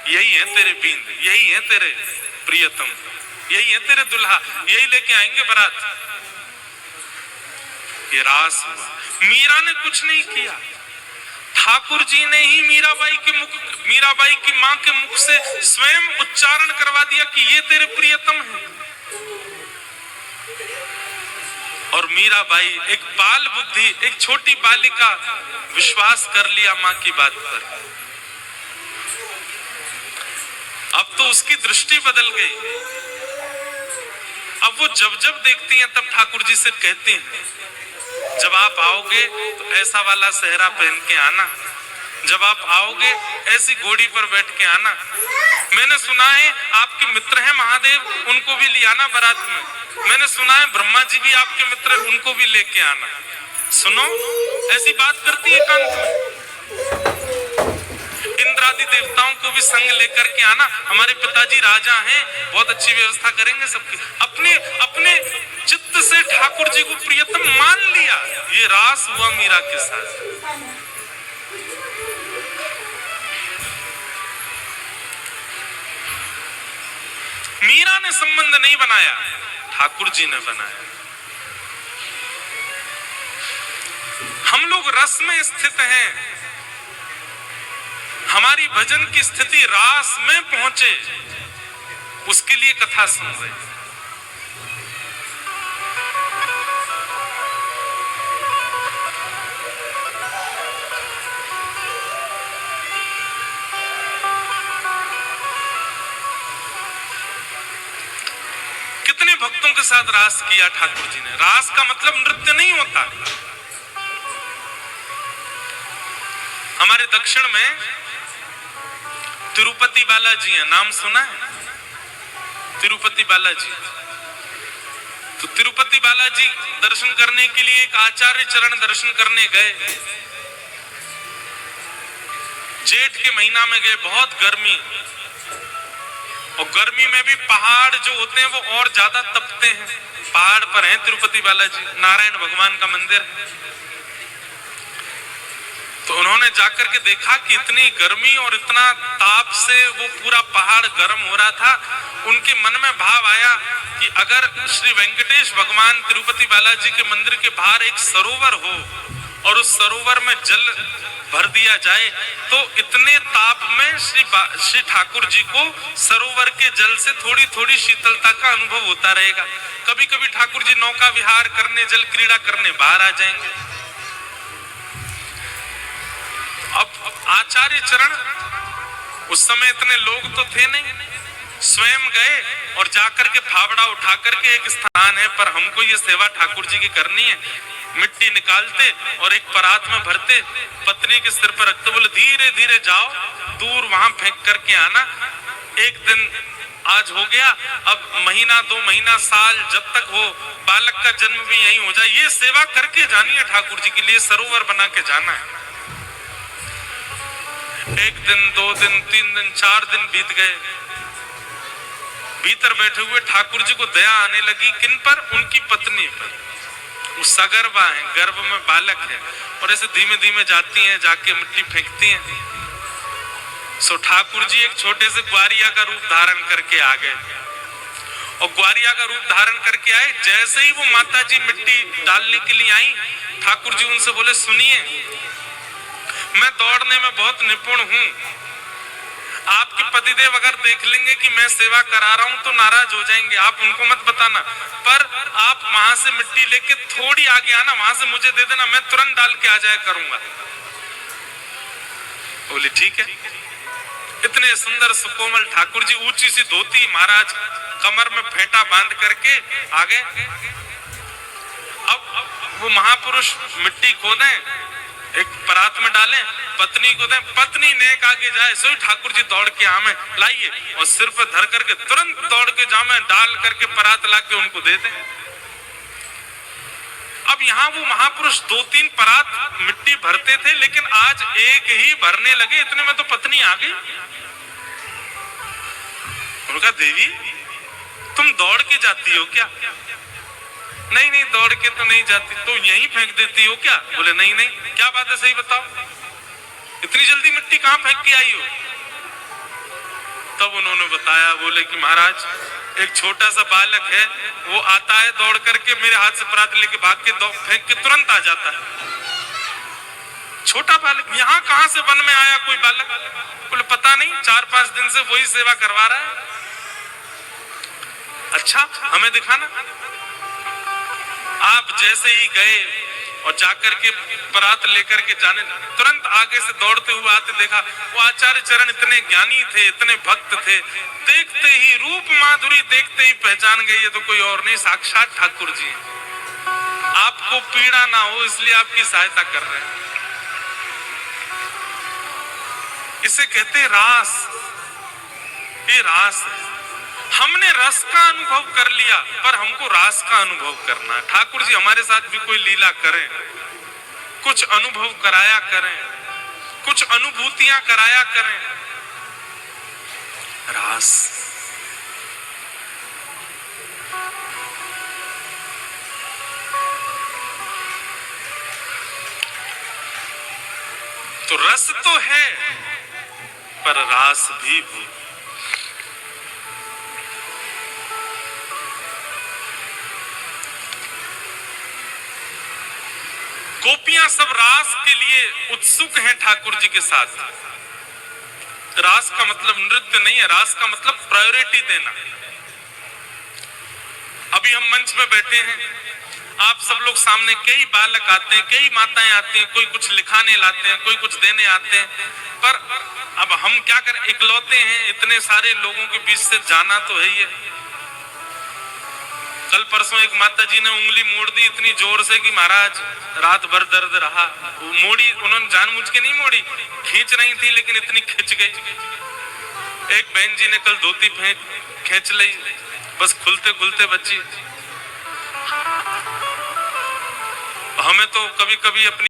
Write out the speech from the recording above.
यही है तेरे बींद, यही है तेरे प्रियतम, यही है तेरे दुल्हा, यही लेके आएंगे बारात। ये रास हुआ। मीरा ने कुछ नहीं किया, ठाकुर जी ने ही मीराबाई की मां के मुख से स्वयं उच्चारण करवा दिया कि ये तेरे प्रियतम है। और मीराबाई एक बाल बुद्धि, एक छोटी बालिका, विश्वास कर लिया मां की बात पर। अब तो उसकी दृष्टि बदल गई। अब वो जब जब देखती हैं तब ठाकुर जी से कहती हैं, जब आप आओगे तो ऐसा वाला सेहरा पहन के आना, जब आप आओगे ऐसी घोड़ी पर बैठ के आना। मैंने सुना है आपके मित्र हैं महादेव, उनको भी ले आना बारात में। मैंने सुना है ब्रह्मा जी भी आपके मित्र हैं, उनको भी लेके आना। सुनो, ऐसी बात करती है एकांत में। इंद्रादि देवताओं को भी संग लेकर के आना, हमारे पिताजी राजा हैं, बहुत अच्छी व्यवस्था करेंगे सबकी। अपने अपने चित्त से ठाकुर जी को प्रियतम मान लिया। ये रास हुआ मीरा के साथ। मीरा ने संबंध नहीं बनाया, ठाकुर जी ने बनाया। हम लोग रस में स्थित हैं, हमारी भजन की स्थिति रास में पहुंचे, उसके लिए कथा सुन रहे हैं। कितने भक्तों के साथ रास किया ठाकुर जी ने। रास का मतलब नृत्य नहीं होता। हमारे दक्षिण में तिरुपति बालाजी है, नाम सुना है? तिरुपति बालाजी। तो तिरुपति बालाजी दर्शन करने के लिए एक आचार्य चरण दर्शन करने गए। जेठ के महीना में गए, बहुत गर्मी, और गर्मी में भी पहाड़ जो होते हैं वो और ज्यादा तपते हैं। पहाड़ पर है तिरुपति बालाजी, नारायण भगवान का मंदिर है। तो उन्होंने जाकर के देखा कि इतनी गर्मी और इतना ताप से वो पूरा पहाड़ गर्म हो रहा था। उनके मन में भाव आया कि अगर श्री वेंकटेश भगवान तिरुपति बालाजी के मंदिर के बाहर एक सरोवर हो और उस सरोवर में जल भर दिया जाए तो इतने ताप में श्री ठाकुर जी को सरोवर के जल से थोड़ी थोड़ी शीतलता का अनुभव होता रहेगा। कभी कभी ठाकुर जी नौका विहार करने, जल क्रीड़ा करने बाहर आ जाएंगे। अब आचार्य चरण, उस समय इतने लोग तो थे नहीं, स्वयं गए और जाकर के फावड़ा उठा करके, एक स्थान है पर हमको ये सेवा ठाकुर जी की करनी है, मिट्टी निकालते और एक परात में भरते, पत्नी के सिर पर रखते, बोले धीरे धीरे जाओ, दूर वहां फेंक करके आना। एक दिन आज हो गया, अब महीना, 2 महीना, साल, जब तक हो, बालक का जन्म भी यही हो जाए, ये सेवा करके जानी है ठाकुर जी के लिए, सरोवर बना के जाना है। 1 दिन, 2 दिन, 3 दिन, 4 दिन बीत गए। भीतर बैठे हुए ठाकुर जी को दया आने लगी, किन पर? उनकी पत्नी पर। वो सगर्भा है, गर्भ में बालक है, और ऐसे धीमे धीमे जाती हैं, जाके मिट्टी फेंकती हैं। सो ठाकुर जी एक छोटे से ग्वारिया का रूप धारण करके आ गए, और ग्वारिया का रूप धारण करके आए। जैसे ही वो माता जी मिट्टी डालने के लिए आई, ठाकुर जी उनसे बोले, सुनिए, मैं दौड़ने में बहुत निपुण हूं, आपके पतिदेव अगर देख लेंगे कि मैं सेवा करा रहा हूं तो नाराज हो जाएंगे, आप उनको मत बताना, पर आप वहां से मिट्टी लेके थोड़ी आगे आना, वहां से मुझे दे देना, मैं तुरंत डाल के आ जाया करूंगा। बोले ठीक है। इतने सुंदर सुकोमल ठाकुर जी, ऊंची सी धोती, महाराज कमर में फेंटा बांध करके आ गए। अब वो महापुरुष मिट्टी खोदें, एक परात में डालें, पत्नी को दें, पत्नी नेक आगे जाए, सोई ठाकुर जी दौड़ के आमे लाइए, और सिर पर धर करके तुरंत दौड़ के जामे, डाल करके परात ला के उनको दे दें। अब यहाँ वो महापुरुष 2-3 परात मिट्टी भरते थे, लेकिन आज एक ही भरने लगे, इतने में तो पत्नी आ गई। उनका, देवी तुम दौड़ के जाती हो क्या? नहीं नहीं, दौड़ के तो नहीं जाती, तो यहीं फेंक देती हो क्या? बोले नहीं नहीं। क्या बात है, सही बताओ, इतनी जल्दी मिट्टी कहां फेंक के आई हो? तब उन्होंने बताया, बोले कि महाराज एक छोटा सा बालक है, वो आता है दौड़ करके मेरे हाथ से परात लेके भाग के फेंक के तुरंत आ जाता है। छोटा बालक, यहाँ कहां से वन में आया कोई बालक? बोले पता नहीं, 4-5 दिन से वही सेवा करवा रहा है। अच्छा, हमें दिखाना। आप जैसे ही गए और जाकर के परात लेकर के जाने, तुरंत आगे से दौड़ते हुए आते देखा, वो आचार्य चरण इतने ज्ञानी थे, इतने भक्त थे, देखते ही रूप माधुरी देखते ही पहचान गए ये तो कोई और नहीं, साक्षात ठाकुर जी हैं। आपको पीड़ा ना हो इसलिए आपकी सहायता कर रहे हैं। इसे कहते रास। ये रास है। हमने रस का अनुभव कर लिया, पर हमको रास का अनुभव करना है। ठाकुर जी हमारे साथ भी कोई लीला करें, कुछ अनुभव कराया करें, कुछ अनुभूतियां कराया करें। रास। तो रस तो है, पर रास भी हो। गोपियां सब रास के लिए उत्सुक हैं ठाकुर जी के साथ। रास का मतलब नृत्य नहीं है, रास का मतलब प्रायोरिटी देना। अभी हम मंच में बैठे हैं, आप सब लोग सामने, कई बालक आते हैं, कई माताएं आती हैं, कोई कुछ लिखाने लाते हैं, कोई कुछ देने आते हैं, पर अब हम क्या करें, इकलौते हैं, इतने सारे लोगों के बीच से जाना तो है ही है। कल परसों एक माता जी ने उंगली मोड़ दी इतनी जोर से कि महाराज रात भर दर्द रहा। वो मोड़ी, उन्होंने जानबूझ के नहीं मोड़ी, खींच रही थी लेकिन इतनी खिंच गई। एक बहन जी ने कल धोती खींच ली, बस खुलते खुलते बच्ची। हमें तो कभी कभी अपनी